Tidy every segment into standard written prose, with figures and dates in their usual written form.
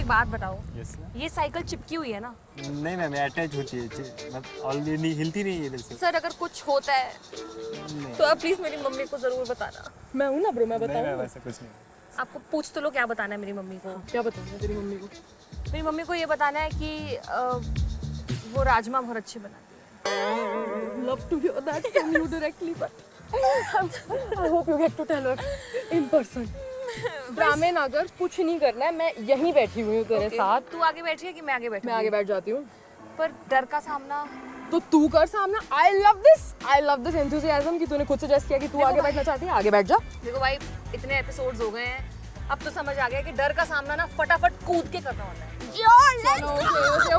एक बात बताओ, यस ये साइकिल चिपकी हुई है ना? नहीं मैम, अटैच होती है, मतलब ऑलरेडी हिलती नहीं है इधर से। सर अगर कुछ होता है तो आप प्लीज मेरी मम्मी को जरूर बताना। मैं हूँ ना ब्रो, मैं नहीं बताऊँ। मैम, ऐसा कुछ नहीं। आपको पूछ तो लो क्या बताना है मेरी मम्मी को। क्या बताऊँ तेरी मम्मी को? मेरी मम्मी को ये बताना है कि वो राजमा बहुत अच्छे बनाती है। Love to hear that from you directly, but I hope you get to tell her in person. ड्रामे ना कर, कुछ नहीं करना है, मैं यहीं बैठी हुई हूँ तेरे साथ। तू आगे बैठी है कि मैं आगे बैठी? मैं आगे बैठ जाती हूँ। पर डर का सामना तो तू कर सामना। I love this enthusiasm कि तूने खुद सजेस्ट किया कि तू आगे बैठना चाहती है, आगे बैठ जा। देखो भाई, इतने एपिसोड्स हो गए हैं, अब तो समझ आ गया कि डर का सामना ना फटाफट कूद के करना होता है।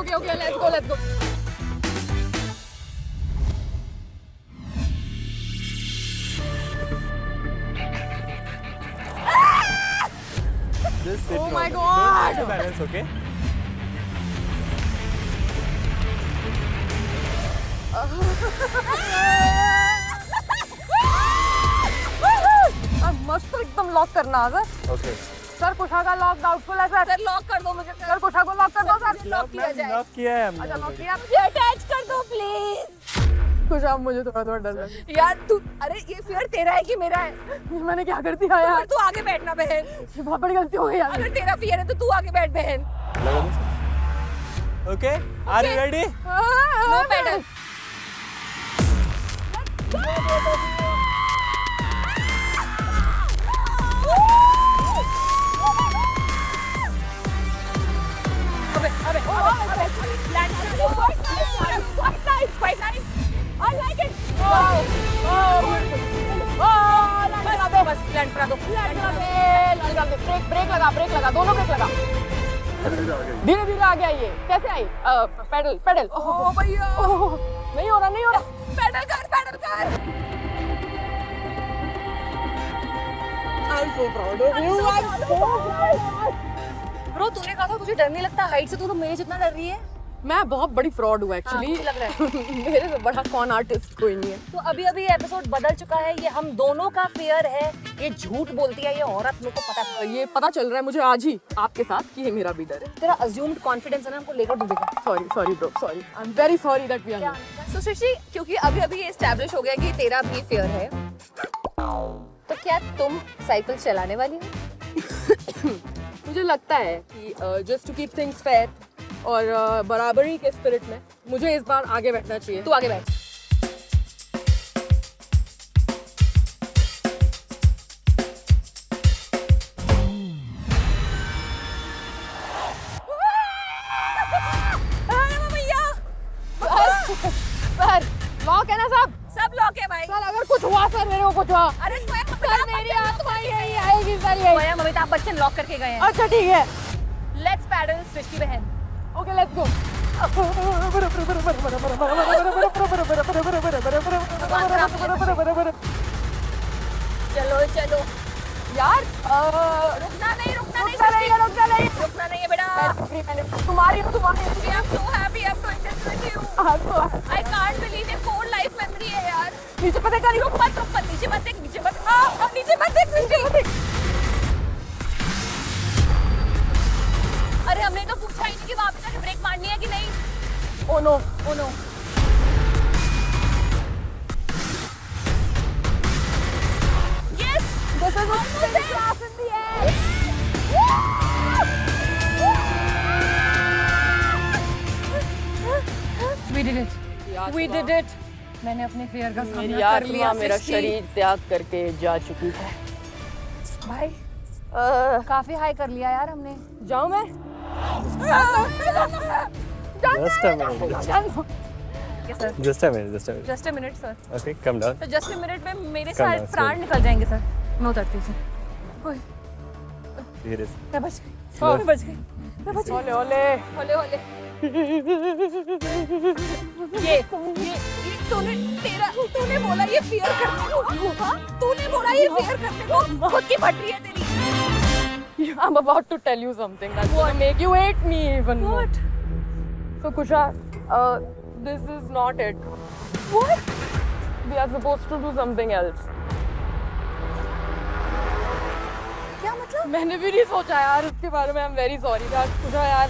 Okay, let's go. Just sit Oh my normal. God! Don't balance, okay? मस्त एकदम लॉक करना सर। Okay. सर कुशा का लॉक डाउटफुल है सर। सर लॉक कर दो मुझे। सर कुशा को लॉक कर दो सर। लॉक किया जाए। लॉक किया है हमने अच्छा लॉक already. किया। मुझे अटैच कर दो प्लीज। कुशा मुझे थोड़ा डर लग रहा है। यार तू, अरे ये फियर तेरा है कि मेरा है? ये मैंने क्या कर दिया तो यार? फिर तू आगे बैठना बहन। ये बहुत बड़ी गलती हो गई यार। अगर तेरा फियर है तो तू आगे बैठ बहन। लगा दो. Okay? Are you ready? No pedal. Brake लगा, दोनों ब्रेक लगा। धीरे धीरे आगे आइए। कैसे आई? पेडल। ओ भैया, नहीं हो रहा। पेडल कर। I'm so proud of you. I'm so proud. Bro तूने कहा था तुझे डर नहीं लगता हाइट से, तू तो मेरे जितना डर रही है। मैं बहुत बड़ी फ्रॉड हूँ एक्चुअली। मुझे लग रहा है। मेरे से बड़ा कौन आर्टिस्ट कोई नहीं है। तो अभी एपिसोड बदल चुका है, ये हम दोनों का फेयर है। ये झूठ बोलती है ये औरत, मेरे को पता है। ये पता चल रहा है मुझे आज ही आपके साथ कि ये मेरा भी डर है। तेरा अज्यूम्ड कॉन्फिडेंस है ना, हमको लेकर डूबेगा। Sorry bro, sorry. I am very sorry that we are क्या? तो शशि, क्योंकि अभी ये एस्टैब्लिश हो गया कि तेरा भी फेयर है, तो क्या तुम साइकिल चलाने वाली हो? मुझे लगता है कि just to keep things fair और बराबरी के स्पिरिट में मुझे इस बार आगे बैठना चाहिए। तू आगे बैठ। सर लॉक है ना सब लॉक है भाई। सर अगर कुछ हुआ सर, मेरे को कुछ हुआ। अरे स्वयं सर मेरी आत्मा यही आएगी सर, यही। स्वयं अमिताभ बच्चन लॉक करके गए हैं। अच्छा ठीक है। लेट्स पैडल सृष्टि बहन। Okay let's go. चलो यार रुकना नहीं रुकना नहीं है बेटा। तुम्हारी I'm so happy I'm doing this with you. I can't believe ये core life memory है यार। नीचे पता कर रुक मत नीचे मत देख नीचे मत। अरे हमने तो पूछा ही नहीं कि वहाँ पे जाके ब्रेक मारनी है कि नहीं। Oh no Yes, this is a big class in the air. we did it. मैंने अपने फेयर का मेरी सामना कर लिया। आत्मा मेरा सृष्टि। शरीर त्याग करके जा चुकी है। भाई काफी हाई कर लिया यार हमने। जाऊं मैं? Just a minute. Yes, sir. Just a minute. Just a minute, sir. Okay, come down. तो जस्ट अ मिनट में मेरे Come सारे down, प्राण निकल जाएंगे सर। मैं उतरती हूँ सर। ओए, धीरे से. मैं बच गई। Slow. मैं बच गई। मैं बच गई। ओले ओले। होले ये तूने बोला ये फेयर करने को। हाँ? तूने बोला ये फेयर करने को। खुद की फट रही है तेरी। I'm about to tell you something that's going to make you hate me even more. What? So Kusha, this is not it. What? We are supposed to do something else. क्या मतलब? मैंने भी नहीं सोचा यार इसके बारे में। आई एम वेरी सॉरी यार पूजा यार।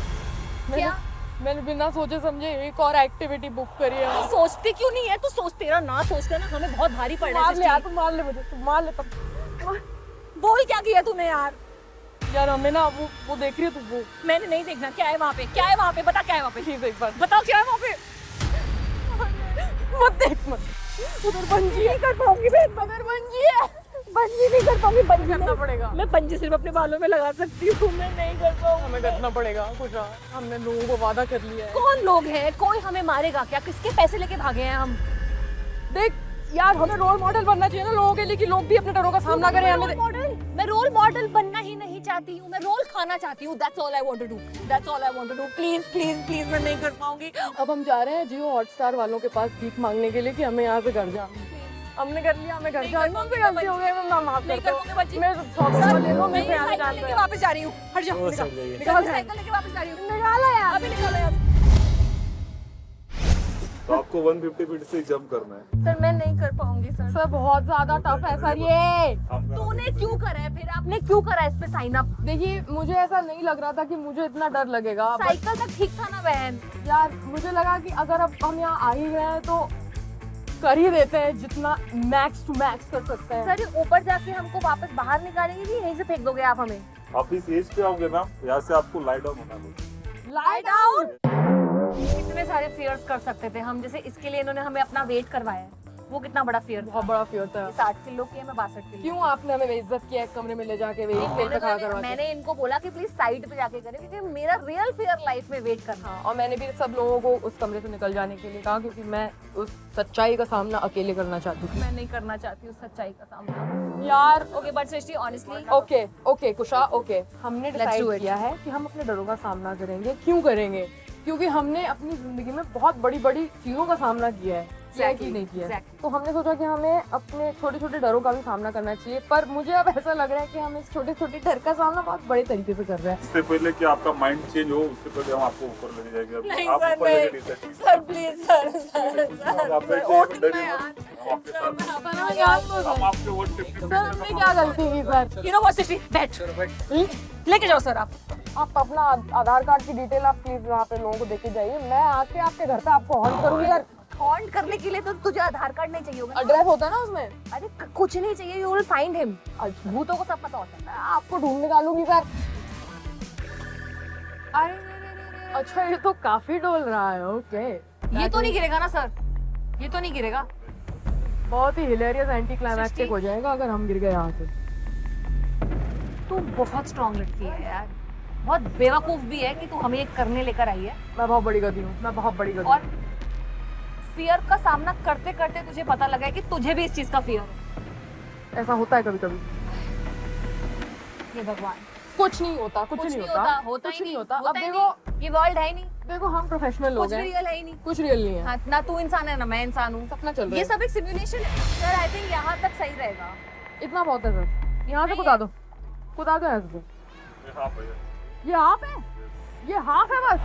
क्या? मैंने बिना सोचे समझे एक और एक्टिविटी बुक करी है। तू सोचती क्यों नहीं है? तू सोच, तेरा ना सोचकर ना हमें बहुत भारी पड़ रहा मार ले यार, है। तू मार ले मुझे, तू मार ले तब। बोल क्या किया तूने यार? यार हमें ना वो देख रही है तू वो। मैंने नहीं देखना। क्या है वहाँ पे? क्या है वहाँ पे? बता क्या है वहाँ पे? प्लीज एक बार बताओ क्या है वहाँ पे? मत देख मत। उधर बंजी है। कर पाऊंगी मैं। उधर बंजी है। बंजी नहीं कर पाऊंगी। बंजी करना पड़ेगा। मैं बंजी सिर्फ अपने बालों में लगा सकती हूँ, मैं नहीं कर पाऊंगी। हमें करना पड़ेगा कुछ। हमने लोगों को वादा कर लिया है। कौन लोग हैं? कोई हमें मारेगा क्या? किसके पैसे लेके भागे हैं हम? देख यार हमें रोल मॉडल बनना चाहिए ना लोगों के लिए कि लोग भी अपने डरों का सामना करें। हमें मैं रोल मॉडल बनना ही नहीं चाहती हूँ, मैं रोल खाना चाहती हूँ। That's all I want to do. That's all I want to do. Please, please, please, मैं नहीं कर पाऊंगी। अब हम जा रहे हैं जियो हॉटस्टार वालों के पास भीख मांगने के लिए कि हमें यहाँ से घर जा। हमने कर लिया, हमें घर जा। मुझसे गलती हो गई, मैं माफ नहीं कर कर दो। पाऊंगी बच्ची। मैं सॉरी ले लो, मैं मैं यहाँ से साइकिल जान लेके गया। वापस जा रही हूँ। हट जा। वो सर जाइए। निकाल साइकिल लेके वापस जा रही हूँ। निकालो यार। अभी निकालो यार। तो आपको 150 फीट से जंप करना है। सर मैं नहीं कर पाऊंगी सर। सर बहुत ज्यादा टफ है सर ये। तूने क्यों करा है फिर? आपने क्यों करा है इस पे साइन अप? देखिए मुझे ऐसा नहीं लग रहा था कि मुझे इतना डर लगेगा। बट साइकिल तक ठीक था ना बहन। यार मुझे लगा कि अगर अब हम यहाँ आ ही गए हैं तो कर ही देते हैं जितना मैक्स टू मैक्स कर सकते हैं। सर ये ऊपर जाके हमको वापस बाहर निकालेंगे कि यहीं से फेंक दोगे आप हमें? आप इस एज पे आओगे ना, यहाँ से आपको लाई डाउन होना है। Lie down. कितने सारे फियर्स कर सकते थे हम, जैसे इसके लिए इन्होंने हमें अपना वेट करवाया है। वो कितना बड़ा फियर था। बहुत बड़ा फियर था। 60 किलो की है, मैं 62 किलो। क्यों आपने हमें बेइज्जत किया एक कमरे में ले जाके वेट पे खड़ा करवा के? मैंने इनको बोला कि प्लीज साइड पे जाके करें क्योंकि मेरा रियल फियर लाइफ में वेट करना। हाँ, और मैंने भी सब लोगों को उस कमरे से निकल जाने के लिए कहा क्योंकि मैं उस सच्चाई का सामना अकेले करना चाहती थी। मैं नहीं करना चाहती उस सच्चाई का सामना यार okay but Srishti honestly okay Kusha okay, हमने do डिसाइड it. किया है कि हम अपने डरों का सामना करेंगे। क्यों करेंगे? क्योंकि हमने अपनी जिंदगी में बहुत बड़ी बड़ी चीजों का सामना किया है। किया है कि नहीं किया है? Exactly. तो हमने सोचा कि हमें अपने छोटे छोटे डरों का भी सामना करना चाहिए। पर मुझे अब ऐसा लग रहा है कि हम इस छोटे छोटे डर का सामना बहुत बड़े तरीके से कर रहे हैं। इससे पहले कि आपका माइंड चेंज हो, उससे पहले हम आपको ऊपर लेके जाएंगे। नहीं आप सर ऊपर नहीं लेके नहीं सकते। सर प्लीज सर आप बैठिए, आप डरिए मत। हम आपके साथ हैं। हम आपके 150 सर हमने क्या गलती की सर? यू नो व्हाट सृष्टि बैठ लेके जाओ सर। आप अपना आधार कार्ड की डिटेल आप प्लीज वहाँ पे लोगों को देके जाइए। मैं आके आपके घर पे आपको हॉन्ट करूंगी सर। हॉन्ट करने के लिए तो तुझे आधार कार्ड नहीं चाहिए होगा। एड्रेस होता है ना उसमें। अरे कुछ नहीं चाहिए, यू विल फाइंड हिम। भूतों को सब पता होता है। मैं आपको ढूंढ निकालूंगी सर। अरे अच्छा ये तो काफी डोल रहा है। ओके ये तो नहीं गिरेगा ना सर? ये तो नहीं गिरेगा? बहुत ही हिलेरियस एंटी क्लाइमैक्टिक हो जाएगा अगर हम गिर गए यहाँ से। तू बहुत स्ट्रांग लड़की है यार, बहुत बेवकूफ भी है कि तू हमें ये करने लेकर आई है। मैं बहुत बड़ी गधी हूँ, मैं बहुत बड़ी गधी और हूँ। फियर का सामना करते करते तुझे पता लगा है कि तुझे भी इस चीज का फियर है। ऐसा होता है कभी कभी। ये भगवान, कुछ नहीं होता, कुछ नहीं होता, होता कुछ ही नहीं होता। अब होता ही देखो नहीं। ये वर्ल्ड है ही नहीं, देखो हम प्रोफेशनल लोग कुछ हैं, रियल है ही नहीं। कुछ रियल नहीं है। हाँ, ना तू इंसान है ना मैं इंसान हूँ। सपना चल रहा ये है। सब एक सिमुलेशन है सर। आई थिंक यहाँ तक सही रहेगा। इतना बहुत है सर। यहाँ से नहीं कुदा दो, कुदा दो ऐसे। हाँ भैया, ये हाफ है, ये हाफ है बस।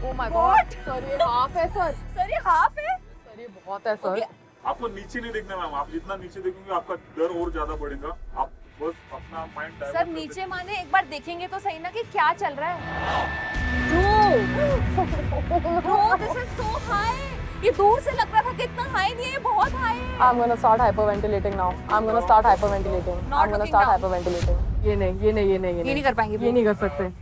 ओ माय गॉड सर ये हाफ है सर। सर ये हाफ है। सर ये बहुत है सर। आपको नीचे नहीं देखना मैम। आप जितना नीचे देखेंगे आपका डर और ज्यादा बढ़ेगा। आप बस अपना माइंड सर नीचे माने एक बार देखेंगे तो सही ना कि क्या चल रहा है। Bro this is so high. ये दूर से लग रहा था कि इतना हाई नहीं है, ये बहुत हाई है। I'm gonna start hyperventilating now. I'm gonna start hyperventilating. Not I'm gonna looking start down. hyperventilating. ये नहीं कर पाएंगे ये नहीं कर सकते।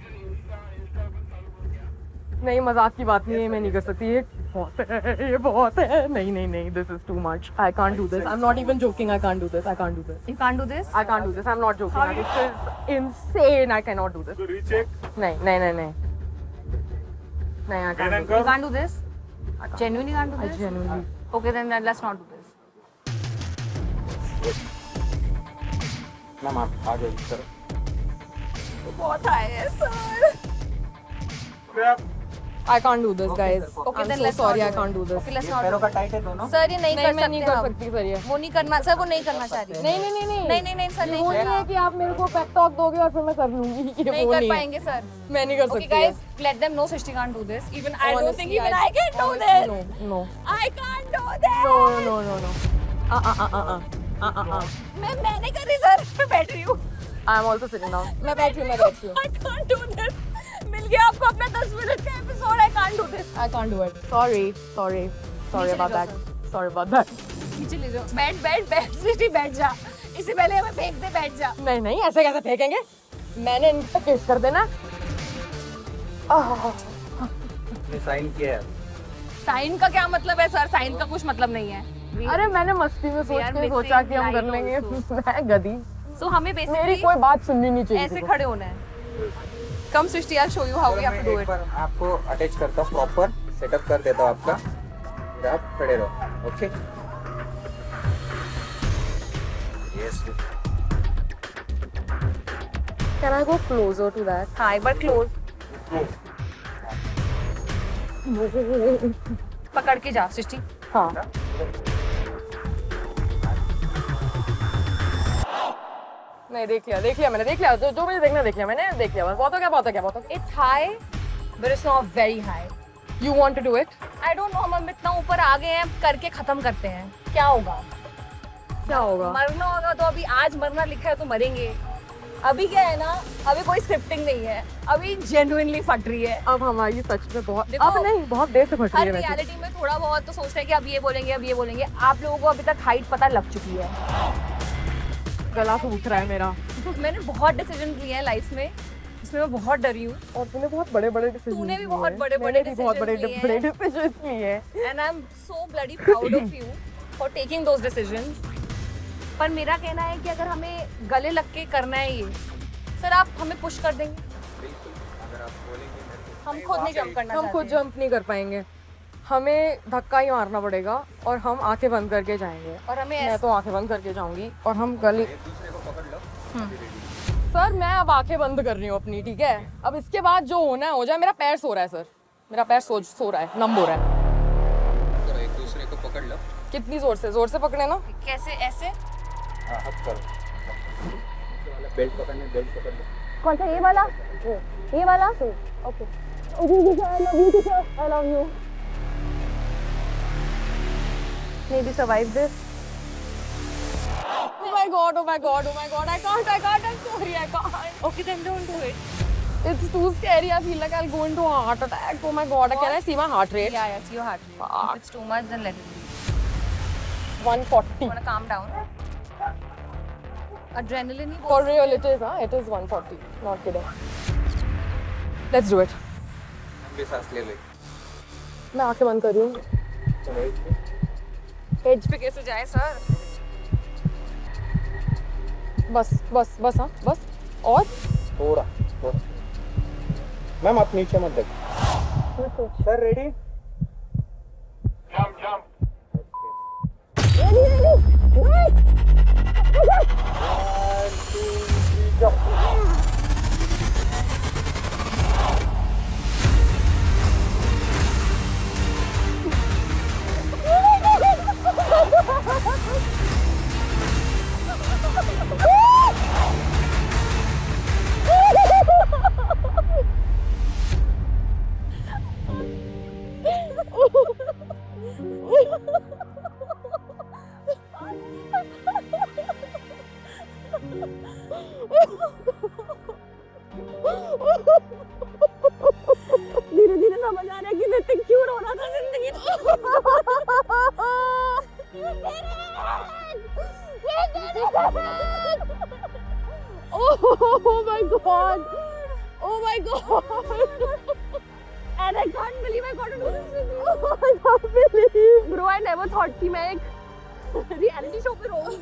नहीं मजाक की बात नहीं है, मैं नहीं कर सकती। ये बहुत है। नहीं this is too much. I can't do this. I'm not even joking. I can't do this. I can't do this. You can't do this? I can't do this. I'm not joking. How do you- This is insane. I cannot do this. तो recheck नहीं I can't do anchor? You can't do this? Genuinely can't do this. I this? genuinely. Okay then let's not do this. Ma'am आप आ जाइए sir. बहुत high है sir. I can't do this, guys. Okay I'm then so let's sorry. not I do can't do it. this. Okay let's not पैरों do का it. Tight है दोनों। Sir ये नहीं नहीं कर मैं नहीं सकते कर हम। सकती सर ये। वो नहीं करना सर, वो नहीं करना चाह रही। नहीं नहीं सर वो नहीं नहीं है कि आप मेरे को पेप टॉक दोगे और फिर मैं कर लूंगी। ये नहीं वो कर नहीं है। पाएंगे सर। मैं नहीं कर Okay सकती। guys, let them know Srishti can't do this. Even I don't think Honestly, even I can do this. No. I can't do this. No. मैं नहीं कर रही सर, मैं बैठ रही हूँ। I am also sitting down. मैं बैठी हूँ. I can't do this. मिल गया आपको अपना 10 मिनट का episode. I can't do this. I can't do it. Sorry नीचे about ले that. जाओ Sorry about that. नीचे ले जाओ. बैठ सृष्टि बैठ जा. इससे पहले हमें फेंक दे. बैठ जा. नहीं ऐसे कैसे फेंकेंगे? मैंने इन पे केस कर देना. साइन किया है. साइन का क्या मतलब है सर? साइन का कुछ मतलब नहीं है. अरे मैंने मस्ती में सोच के सोचा कि हम कर लेंगे. मैं गधी. So हमें मेरी बेसिकली कोई बात सुननी नहीं चाहिए. ऐसे खड़े होना है. कम सृष्टि, I'll show you how we have to do एक it. बार आपको अटैच करता हूँ, प्रॉपर सेटअप कर देता हूँ आपका. फिर आप खड़े रहो. Okay. Yes. Can I go closer to that? हाँ एक बार क्लोज पकड़ के जा सृष्टि. हाँ. नहीं देख लिया मैंने जो मुझे देखना देख लिया मैंने. बहुत हो गया. It's high, but it's not very high. You want to do it? I don't know. हम इतना ऊपर आ गए हैं, करके खत्म करते हैं. क्या होगा? मरना होगा तो अभी आज मरना लिखा है तो मरेंगे. अभी क्या है ना, अभी कोई स्क्रिप्टिंग नहीं है. अभी जेन्युइनली फट रही है. अब हमारी सच में बहुत देखो, अब नहीं बहुत देर से फट रही हर है वैसे. रियलिटी में थोड़ा बहुत तो सोचते हैं कि अब ये बोलेंगे. आप लोगों को अभी तक हाइट पता लग चुकी है. गला सूख रहा है मेरा. मैंने बहुत डिसीजन लिए हैं लाइफ में, इसमें मैं बहुत डरी हूँ. और तूने बहुत बड़े डिसीजन तूने भी बहुत बड़े डिसीजन लिए हैं. And I am so bloody proud of you for taking those decisions. पर मेरा कहना है कि अगर हमें गले लग के करना है ये, सर आप हमें पुश कर देंगे. अगर आप बोलेंगे हम खुद नहीं जंप करना हम चाहते खुद जंप नहीं कर पाएंगे. हमें धक्का ही मारना पड़ेगा और हम आंखें बंद करके जाएंगे. और हमें मैं तो आंखें बंद करके जाऊंगी और हम गले. एक दूसरे को पकड़ लो. सर मैं अब आंखें बंद कर रही हूँ अपनी. ठीक है, अब इसके बाद जो होना है हो जाए. मेरा पैर सो रहा है सर. मेरा पैर सो रहा है, नम हो रहा है. करो, एक दूसरे को पकड़ लो. कितनी जोर से पकड़े ना. कैसे ऐसे? हाँ अब करो. बेल्ट पकड़ने, बेल्ट पकड़ लो. कौन सा? ये वाला. Okay. I love you. Maybe survive this. Oh my god, I can't, I'm sorry, I can't. Okay, then don't do it. It's too scary. I feel like I'll go into a heart attack. Oh my god, can I see my heart rate? Yeah, see your heart rate. Fuck. If it's too much, then let it be. 140. Wanna calm down? Adrenaline. For real, it is, huh? It is 140. Not kidding. Let's do it. लंबी सांस ले लो. मैं आंखें बंद कर रही हूँ. As पे कैसे जाए सर? बस हाँ, बस. और थोड़ा. मैम आप नीचे मत देखो. Sir ready? धीरे-धीरे समझ आ रहा है कि मैं इतनी क्यों रो रहा था जिंदगी Oh my god. And I can't believe I got to do this with you. I can't believe. Bro, I never thought कि मैं एक रियलिटी शो पे रोऊंगी.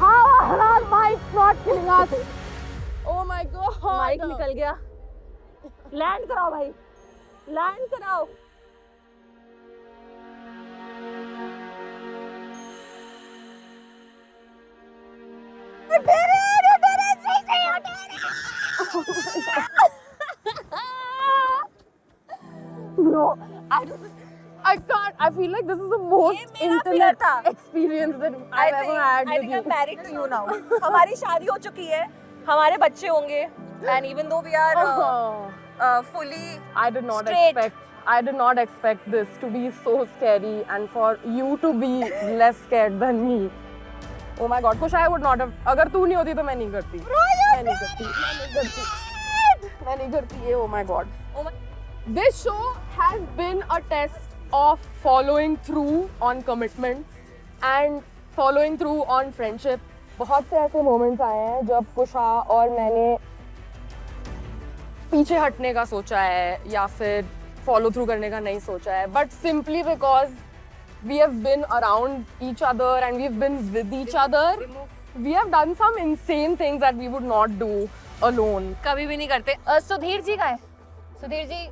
How are mics not killing us? Oh my god. Mic निकल गया. Land कराओ भाई. Land कराओ. Bro, I can't. I feel like this is the most ये मेरा intimate fear था. experience that I've ever had I with think you. I'm married to you now. हमारी शादी हो चुकी है. हमारे बच्चे होंगे. And even though we are fully I did not straight. expect. I did not expect this to be so scary and for you to be less scared than me. Oh my God, कुछ I would not have. अगर तू नहीं होती तो मैं नहीं करती. मैं नहीं करती. Oh my God. Oh my- This show has been a test of following through on commitments and following through on friendship. बहुत से ऐसे moments आए हैं जब कुशा और मैंने पीछे हटने का सोचा है या फिर फॉलो थ्रू करने का नहीं सोचा है, but simply because we have been around each other and we have been with each other, we have done some insane things that we would not do alone. कभी भी नहीं करते. सुधीर जी का है. Sudhir ji,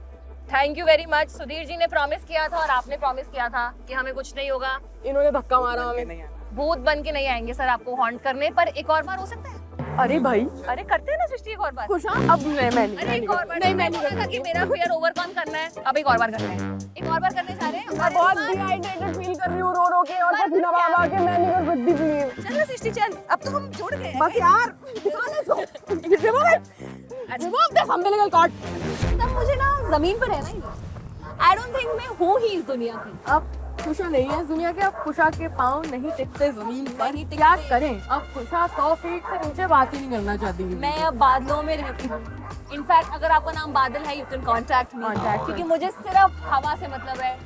thank you very much. Sudhir ji ने promise किया था और आपने प्रॉमिस किया था कि हमें कुछ नहीं होगा. इन्होंने धक्का मारा हमें. भूत बन के नहीं आएंगे सर आपको हॉन्ट करने, पर एक और बार हो सकता है. अरे भाई अरे करते हैं ना सृष्टि एक और बार. खुशा अब मैं अरे एक और बार. मैं बोला था कि मेरा फियर ओवरकम करना है. अब एक और बार करते हैं. एक और बार करने जा रहे हैं. मैं बहुत डिहाइड्रेटेड फील कर रही हूँ रो के और पसीना बहा के. मैं नहीं कर सकती प्लीज. चल ना सृष्टि चल. अब तो हम जुड़ गए. बस यार remove this umbilical cord. तब मुझे ना जमीन पर रहना ही है. आई डोंट थिंक मैं हूँ ही इस दुनिया की. अब खुशा नहीं है इस दुनिया के. अब खुशा के पाँव नहीं टिकते जमीन पर. नहीं टिकते. क्या करें. अब खुशा 100 फीट से नीचे बात ही नहीं करना चाहती. मैं अब बादलों में रहती हूँ. इनफैक्ट अगर आपका नाम बादल है, you can contact me. Contact क्योंकि मुझे सिर्फ हवा से मतलब है,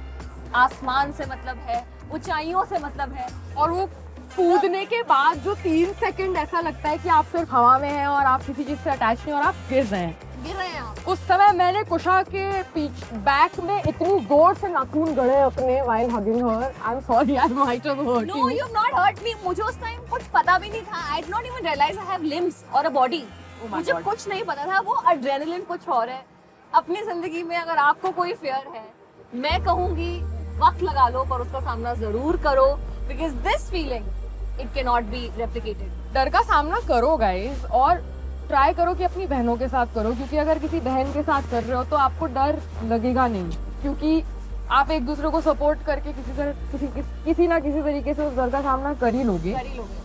आसमान से मतलब है, ऊंचाइयों से मतलब है. और वो कूदने के बाद जो 3 सेकंड ऐसा लगता है कि आप सिर्फ हवा में हैं और आप किसी चीज से अटैच नहीं और आप गिर रहे हैं. गिर रहे हैं आप. उस समय मैंने कुशा के बैक में इतनी जोर से नाखून गड़े अपने while hugging her. I'm sorry, I might have hurt No, you. you've not hurt me. मुझे उस टाइम कुछ पता भी नहीं था. I did not even realize I have limbs or a body. Oh my मुझे God. कुछ नहीं पता था. वो एड्रेनलिन कुछ और है. अपनी जिंदगी में अगर आपको कोई फियर है, मैं कहूंगी वक्त लगा लो पर उसका सामना जरूर करो. Because this feeling, it cannot be replicated. डर का सामना करो गाइस और ट्राई करो कि अपनी बहनों के साथ करो, क्योंकि अगर किसी बहन के साथ कर रहे हो तो आपको डर लगेगा नहीं, क्योंकि आप एक दूसरे को सपोर्ट करके किसी ना किसी तरीके से उस डर का सामना कर ही लोगे. कर ही लोगे.